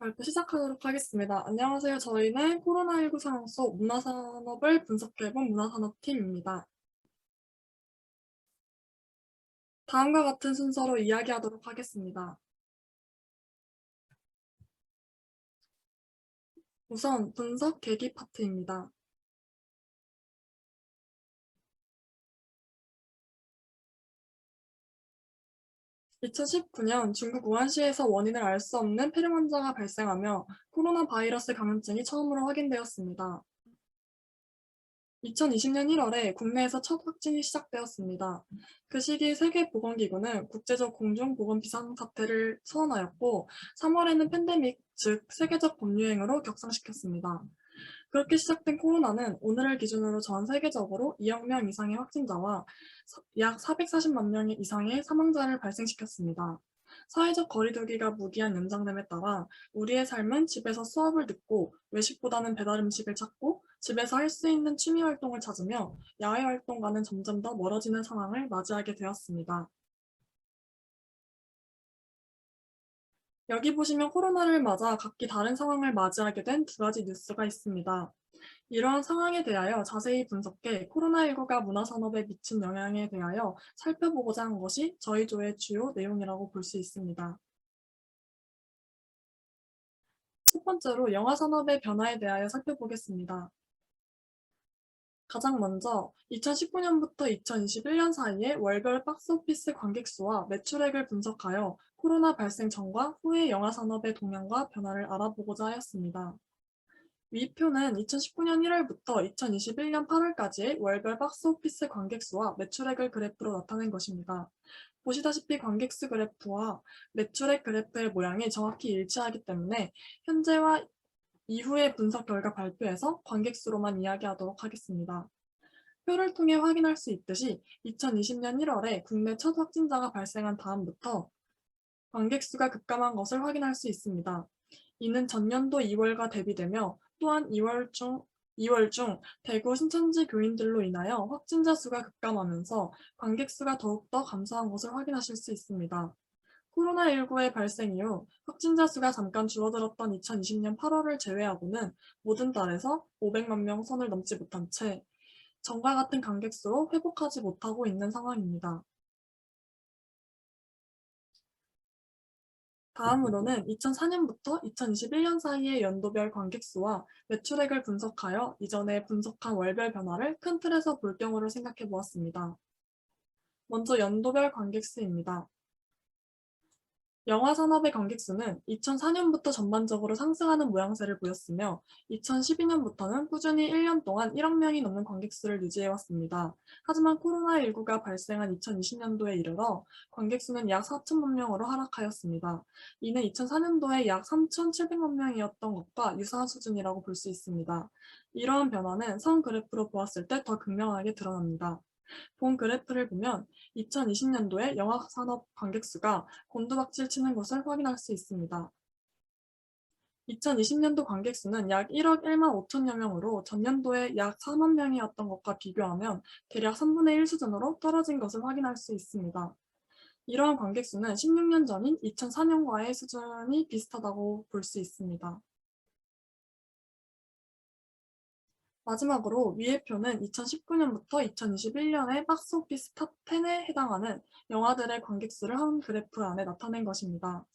발표 시작하도록 하겠습니다. 안녕하세요. 저희는 코로나19 상황 속 문화산업을 분석해본 문화산업팀입니다. 다음과 같은 순서로 이야기하도록 하겠습니다. 우선 분석 계기 파트입니다. 2019년 중국 우한시에서 원인을 알 수 없는 폐렴 환자가 발생하며 코로나 바이러스 감염증이 처음으로 확인되었습니다. 2020년 1월에 국내에서 첫 확진이 시작되었습니다. 그 시기 세계보건기구는 국제적 공중보건 비상사태를 선언하였고 3월에는 팬데믹, 즉 세계적 법유행으로 격상시켰습니다. 그렇게 시작된 코로나는 오늘을 기준으로 전 세계적으로 2억 명 이상의 확진자와 약 440만 명 이상의 사망자를 발생시켰습니다. 사회적 거리두기가 무기한 연장됨에 따라 우리의 삶은 집에서 수업을 듣고 외식보다는 배달 음식을 찾고 집에서 할 수 있는 취미 활동을 찾으며 야외 활동과는 점점 더 멀어지는 상황을 맞이하게 되었습니다. 여기 보시면 코로나를 맞아 각기 다른 상황을 맞이하게 된 두 가지 뉴스가 있습니다. 이러한 상황에 대하여 자세히 분석해 코로나19가 문화산업에 미친 영향에 대하여 살펴보고자 한 것이 저희 조의 주요 내용이라고 볼 수 있습니다. 첫 번째로 영화 산업의 변화에 대하여 살펴보겠습니다. 가장 먼저 2019년부터 2021년 사이의 월별 박스오피스 관객 수와 매출액을 분석하여 코로나 발생 전과 후의 영화 산업의 동향과 변화를 알아보고자 하였습니다. 위 표는 2019년 1월부터 2021년 8월까지의 월별 박스오피스 관객 수와 매출액을 그래프로 나타낸 것입니다. 보시다시피 관객 수 그래프와 매출액 그래프의 모양이 정확히 일치하기 때문에 현재와 이후의 분석 결과 발표에서 관객 수로만 이야기하도록 하겠습니다. 표를 통해 확인할 수 있듯이 2020년 1월에 국내 첫 확진자가 발생한 다음부터 관객 수가 급감한 것을 확인할 수 있습니다. 이는 전년도 2월과 대비되며 또한 2월 중 대구 신천지 교인들로 인하여 확진자 수가 급감하면서 관객 수가 더욱더 감소한 것을 확인하실 수 있습니다. 코로나19의 발생 이후 확진자 수가 잠깐 줄어들었던 2020년 8월을 제외하고는 모든 달에서 500만 명 선을 넘지 못한 채 전과 같은 관객 수로 회복하지 못하고 있는 상황입니다. 다음으로는 2004년부터 2021년 사이의 연도별 관객 수와 매출액을 분석하여 이전에 분석한 월별 변화를 큰 틀에서 볼 경우를 생각해 보았습니다. 먼저 연도별 관객 수입니다. 영화 산업의 관객 수는 2004년부터 전반적으로 상승하는 모양새를 보였으며 2012년부터는 꾸준히 1년 동안 1억 명이 넘는 관객 수를 유지해왔습니다. 하지만 코로나19가 발생한 2020년도에 이르러 관객 수는 약 4천만 명으로 하락하였습니다. 이는 2004년도에 약 3,700만 명이었던 것과 유사한 수준이라고 볼 수 있습니다. 이러한 변화는 선 그래프로 보았을 때 더 극명하게 드러납니다. 본 그래프를 보면 2020년도에 영화산업 관객 수가 곤두박질 치는 것을 확인할 수 있습니다. 2020년도 관객 수는 약 1억 1만 5천여 명으로 전년도에 약 4만 명이었던 것과 비교하면 대략 3분의 1 수준으로 떨어진 것을 확인할 수 있습니다. 이러한 관객 수는 16년 전인 2004년과의 수준이 비슷하다고 볼 수 있습니다. 마지막으로 위의 표는 2019년부터 2021년의 박스오피스 탑10에 해당하는 영화들의 관객 수를 한 그래프 안에 나타낸 것입니다.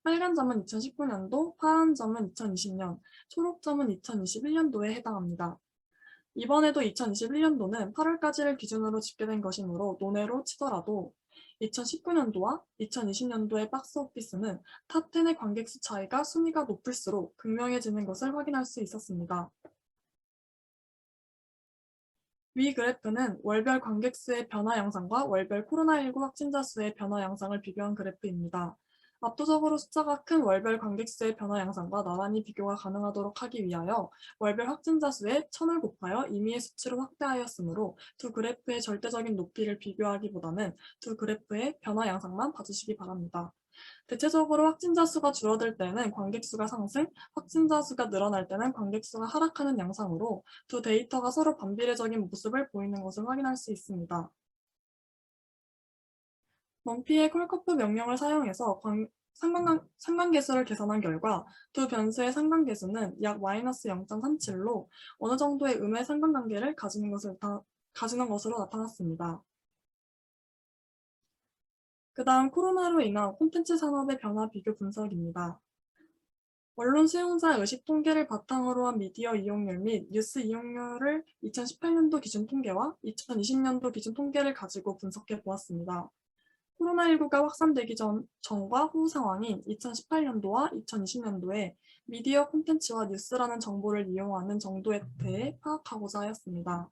빨간 점은 2019년도, 파란 점은 2020년, 초록 점은 2021년도에 해당합니다. 이번에도 2021년도는 8월까지를 기준으로 집계된 것이므로 논외로 치더라도 2019년도와 2020년도의 박스오피스는 탑10의 관객 수 차이가 순위가 높을수록 극명해지는 것을 확인할 수 있었습니다. 위 그래프는 월별 관객 수의 변화 양상과 월별 코로나19 확진자 수의 변화 양상을 비교한 그래프입니다. 압도적으로 숫자가 큰 월별 관객 수의 변화 양상과 나란히 비교가 가능하도록 하기 위하여 월별 확진자 수의 1000을 곱하여 임의의 수치로 확대하였으므로 두 그래프의 절대적인 높이를 비교하기보다는 두 그래프의 변화 양상만 봐주시기 바랍니다. 대체적으로 확진자 수가 줄어들 때는 관객 수가 상승, 확진자 수가 늘어날 때는 관객 수가 하락하는 양상으로 두 데이터가 서로 반비례적인 모습을 보이는 것을 확인할 수 있습니다. 멍피의 콜커프 명령을 사용해서 상관계수를 계산한 결과 두 변수의 상관계수는 약 마이너스 0.37로 어느 정도의 음의 상관관계를 가지는 것으로 나타났습니다. 그 다음 코로나로 인한 콘텐츠 산업의 변화 비교 분석입니다. 언론 수용자 의식 통계를 바탕으로 한 미디어 이용률 및 뉴스 이용률을 2018년도 기준 통계와 2020년도 기준 통계를 가지고 분석해 보았습니다. 코로나19가 확산되기 전과 후 상황인 2018년도와 2020년도에 미디어 콘텐츠와 뉴스라는 정보를 이용하는 정도에 대해 파악하고자 하였습니다.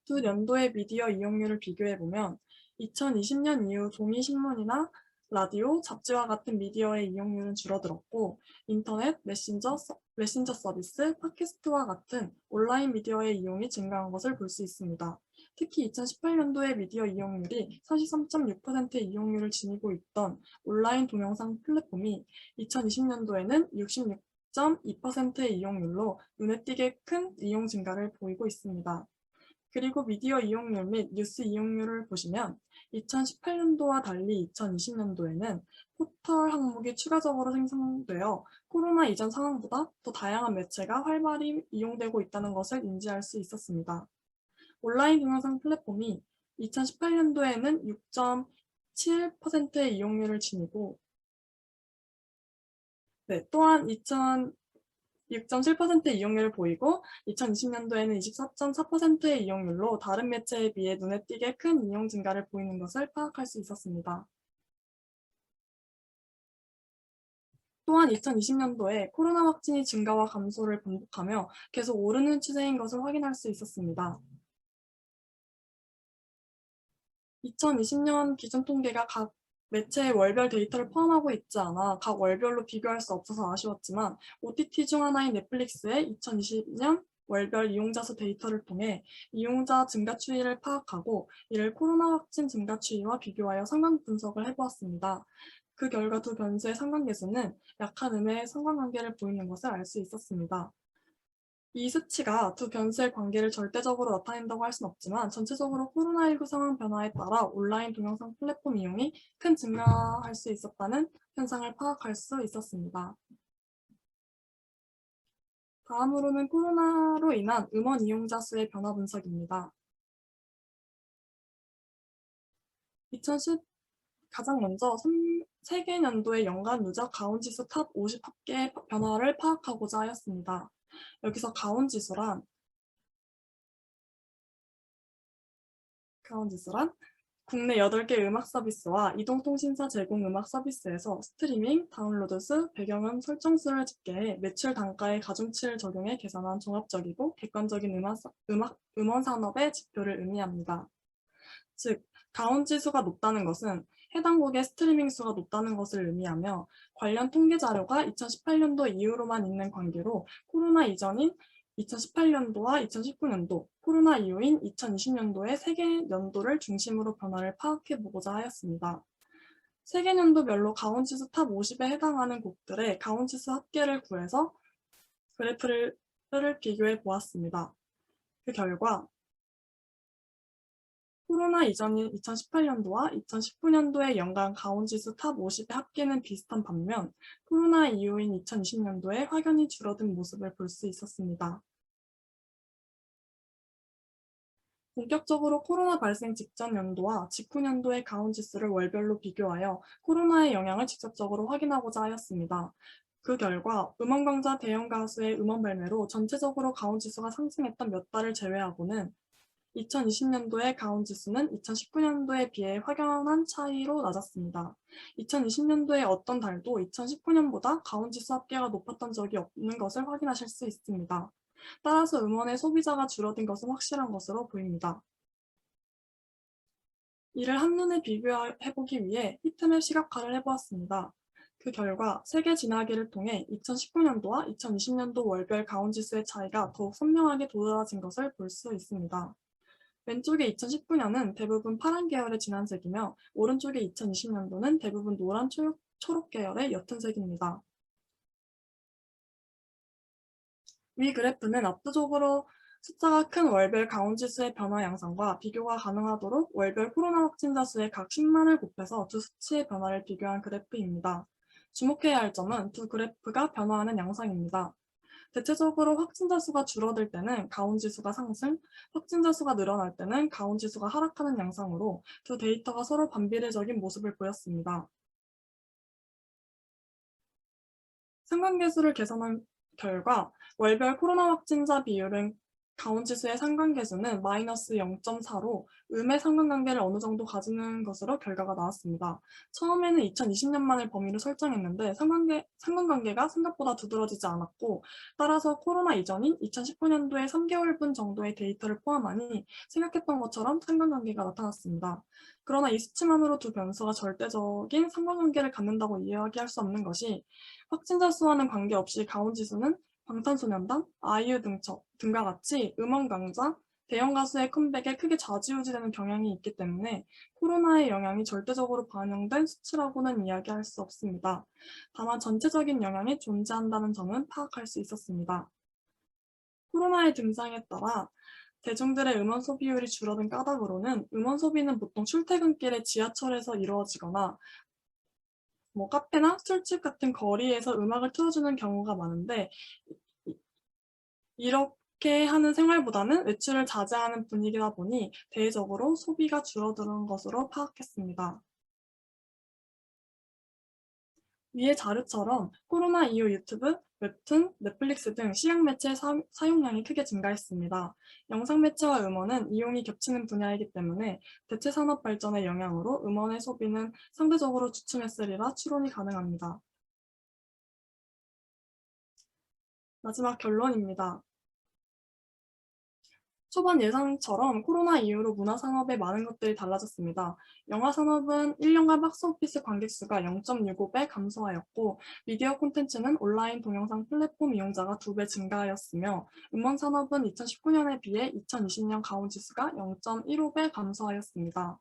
두 연도의 미디어 이용률을 비교해보면 2020년 이후 종이 신문이나 라디오, 잡지와 같은 미디어의 이용률은 줄어들었고 인터넷, 메신저 서비스, 팟캐스트와 같은 온라인 미디어의 이용이 증가한 것을 볼 수 있습니다. 특히 2018년도의 미디어 이용률이 43.6%의 이용률을 지니고 있던 온라인 동영상 플랫폼이 2020년도에는 66.2%의 이용률로 눈에 띄게 큰 이용 증가를 보이고 있습니다. 그리고 미디어 이용률 및 뉴스 이용률을 보시면 2018년도와 달리 2020년도에는 포털 항목이 추가적으로 생성되어 코로나 이전 상황보다 더 다양한 매체가 활발히 이용되고 있다는 것을 인지할 수 있었습니다. 온라인 동영상 플랫폼이 2018년도에는 6.7%의 이용률을 지니고 또한 6.7%의 이용률을 보이고 2020년도에는 24.4%의 이용률로 다른 매체에 비해 눈에 띄게 큰 이용 증가를 보이는 것을 파악할 수 있었습니다. 또한 2020년도에 코로나 확진이 증가와 감소를 반복하며 계속 오르는 추세인 것을 확인할 수 있었습니다. 2020년 기준 통계가 각 매체의 월별 데이터를 포함하고 있지 않아 각 월별로 비교할 수 없어서 아쉬웠지만 OTT 중 하나인 넷플릭스의 2020년 월별 이용자 수 데이터를 통해 이용자 증가 추이를 파악하고 이를 코로나 확진 증가 추이와 비교하여 상관 분석을 해보았습니다. 그 결과 두 변수의 상관계수는 약한 음의 상관관계를 보이는 것을 알 수 있었습니다. 이 수치가 두 변수의 관계를 절대적으로 나타낸다고 할 수는 없지만 전체적으로 코로나19 상황 변화에 따라 온라인 동영상 플랫폼 이용이 큰 증가할 수 있었다는 현상을 파악할 수 있었습니다. 다음으로는 코로나로 인한 음원 이용자 수의 변화 분석입니다. 가장 먼저 세계 연도의 연간 누적 가온지수 탑 50 합계 변화를 파악하고자 하였습니다. 여기서 가온지수란 국내 8개 음악 서비스와 이동통신사 제공 음악 서비스에서 스트리밍, 다운로드 수, 배경음 설정 수를 집계해 매출 단가의 가중치를 적용해 계산한 종합적이고 객관적인 음원 산업의 지표를 의미합니다. 즉, 가온지수가 높다는 것은 해당 곡의 스트리밍 수가 높다는 것을 의미하며 관련 통계 자료가 2018년도 이후로만 있는 관계로 코로나 이전인 2018년도와 2019년도, 코로나 이후인 2020년도의 세계 연도를 중심으로 변화를 파악해 보고자 하였습니다. 세계 연도별로 가온지수 탑 50에 해당하는 곡들의 가온지수 합계를 구해서 그래프를 비교해 보았습니다. 그 결과 코로나 이전인 2018년도와 2019년도의 연간 가온지수 탑 50의 합계는 비슷한 반면 코로나 이후인 2020년도에 확연히 줄어든 모습을 볼 수 있었습니다. 본격적으로 코로나 발생 직전 연도와 직후년도의 가온지수를 월별로 비교하여 코로나의 영향을 직접적으로 확인하고자 하였습니다. 그 결과 음원광자 대형 가수의 음원 발매로 전체적으로 가온지수가 상승했던 몇 달을 제외하고는 2020년도의 가온지수는 2019년도에 비해 확연한 차이로 낮았습니다. 2020년도의 어떤 달도 2019년보다 가온지수 합계가 높았던 적이 없는 것을 확인하실 수 있습니다. 따라서 음원의 소비자가 줄어든 것은 확실한 것으로 보입니다. 이를 한눈에 비교해보기 위해 히트맵 시각화를 해보았습니다. 그 결과 세계 진화기를 통해 2019년도와 2020년도 월별 가온지수의 차이가 더욱 선명하게 도드라진 것을 볼 수 있습니다. 왼쪽의 2019년은 대부분 파란 계열의 진한색이며 오른쪽의 2020년도는 대부분 노란 초록 계열의 옅은 색입니다. 위 그래프는 압도적으로 숫자가 큰 월별 가온지수의 변화 양상과 비교가 가능하도록 월별 코로나 확진자 수의 각 10만을 곱해서 두 수치의 변화를 비교한 그래프입니다. 주목해야 할 점은 두 그래프가 변화하는 양상입니다. 대체적으로 확진자 수가 줄어들 때는 가온 지수가 상승, 확진자 수가 늘어날 때는 가온 지수가 하락하는 양상으로 두 데이터가 서로 반비례적인 모습을 보였습니다. 상관계수를 계산한 결과 월별 코로나 확진자 비율은 가온지수의 상관계수는 마이너스 0.4로 음의 상관관계를 어느 정도 가지는 것으로 결과가 나왔습니다. 처음에는 2020년만을 범위로 설정했는데 상관관계가 생각보다 두드러지지 않았고, 따라서 코로나 이전인 2019년도의 3개월분 정도의 데이터를 포함하니 생각했던 것처럼 상관관계가 나타났습니다. 그러나 이 수치만으로 두 변수가 절대적인 상관관계를 갖는다고 이야기할 수 없는 것이, 확진자 수와는 관계없이 가온지수는 방탄소년단, 아이유 등과 같이 음원 강자, 대형 가수의 컴백에 크게 좌지우지되는 경향이 있기 때문에 코로나의 영향이 절대적으로 반영된 수치라고는 이야기할 수 없습니다. 다만 전체적인 영향이 존재한다는 점은 파악할 수 있었습니다. 코로나의 등장에 따라 대중들의 음원 소비율이 줄어든 까닭으로는, 음원 소비는 보통 출퇴근길에 지하철에서 이루어지거나 카페나 술집 같은 거리에서 음악을 틀어주는 경우가 많은데, 이렇게 하는 생활보다는 외출을 자제하는 분위기다 보니 대외적으로 소비가 줄어드는 것으로 파악했습니다. 위의 자료처럼 코로나 이후 유튜브, 웹툰, 넷플릭스 등 시각 매체 사용량이 크게 증가했습니다. 영상 매체와 음원은 이용이 겹치는 분야이기 때문에 대체 산업 발전의 영향으로 음원의 소비는 상대적으로 주춤했으리라 추론이 가능합니다. 마지막 결론입니다. 초반 예상처럼 코로나 이후로 문화산업에 많은 것들이 달라졌습니다. 영화산업은 1년간 박스오피스 관객수가 0.65배 감소하였고, 미디어 콘텐츠는 온라인 동영상 플랫폼 이용자가 2배 증가하였으며, 음원산업은 2019년에 비해 2020년 가온지수가 0.15배 감소하였습니다.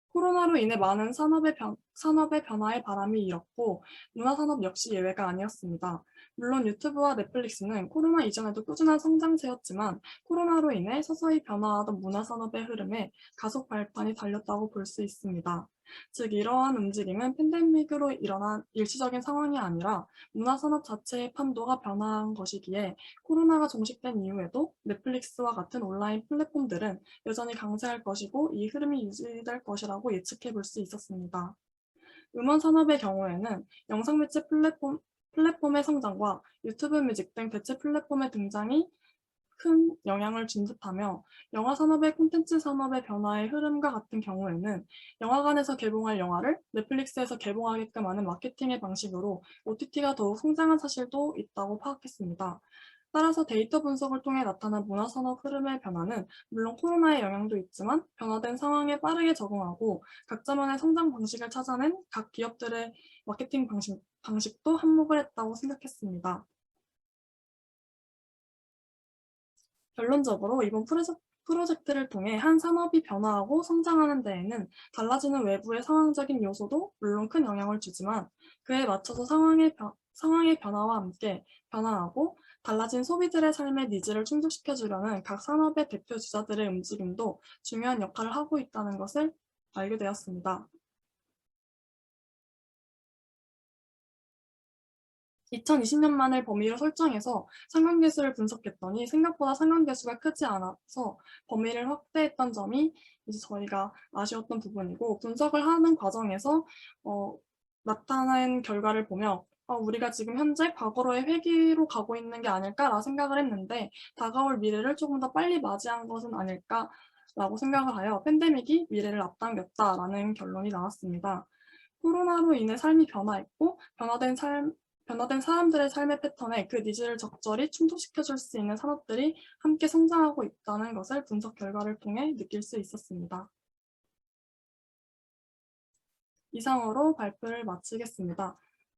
코로나로 인해 많은 산업의 변화에 바람이 일었고, 문화산업 역시 예외가 아니었습니다. 물론 유튜브와 넷플릭스는 코로나 이전에도 꾸준한 성장세였지만, 코로나로 인해 서서히 변화하던 문화산업의 흐름에 가속 발판이 달렸다고 볼 수 있습니다. 즉, 이러한 움직임은 팬데믹으로 일어난 일시적인 상황이 아니라 문화산업 자체의 판도가 변화한 것이기에, 코로나가 종식된 이후에도 넷플릭스와 같은 온라인 플랫폼들은 여전히 강세할 것이고, 이 흐름이 유지될 것이라고 예측해 볼 수 있었습니다. 음원 산업의 경우에는 영상 매체 플랫폼의 성장과 유튜브 뮤직 등 대체 플랫폼의 등장이 큰 영향을 준 듯하며, 영화 산업의 콘텐츠 산업의 변화의 흐름과 같은 경우에는 영화관에서 개봉할 영화를 넷플릭스에서 개봉하게끔 하는 마케팅의 방식으로 OTT가 더욱 성장한 사실도 있다고 파악했습니다. 따라서 데이터 분석을 통해 나타난 문화산업 흐름의 변화는 물론 코로나의 영향도 있지만, 변화된 상황에 빠르게 적응하고 각자만의 성장 방식을 찾아낸 각 기업들의 마케팅 방식도 한몫을 했다고 생각했습니다. 결론적으로 이번 프로젝트를 통해 한 산업이 변화하고 성장하는 데에는 달라지는 외부의 상황적인 요소도 물론 큰 영향을 주지만, 그에 맞춰서 상황의 변화와 함께 변화하고 달라진 소비들의 삶의 니즈를 충족시켜주려는 각 산업의 대표 주자들의 움직임도 중요한 역할을 하고 있다는 것을 알게 되었습니다. 2020년만을 범위로 설정해서 상관계수를 분석했더니 생각보다 상관계수가 크지 않아서 범위를 확대했던 점이 이제 저희가 아쉬웠던 부분이고, 분석을 하는 과정에서 나타난 결과를 보며 우리가 지금 현재 과거로의 회귀로 가고 있는 게 아닐까라 생각을 했는데, 다가올 미래를 조금 더 빨리 맞이한 것은 아닐까라고 생각을 하여 팬데믹이 미래를 앞당겼다라는 결론이 나왔습니다. 코로나로 인해 삶이 변화했고, 변화된 사람들의 삶의 패턴에 그 니즈를 적절히 충족시켜줄 수 있는 산업들이 함께 성장하고 있다는 것을 분석 결과를 통해 느낄 수 있었습니다. 이상으로 발표를 마치겠습니다.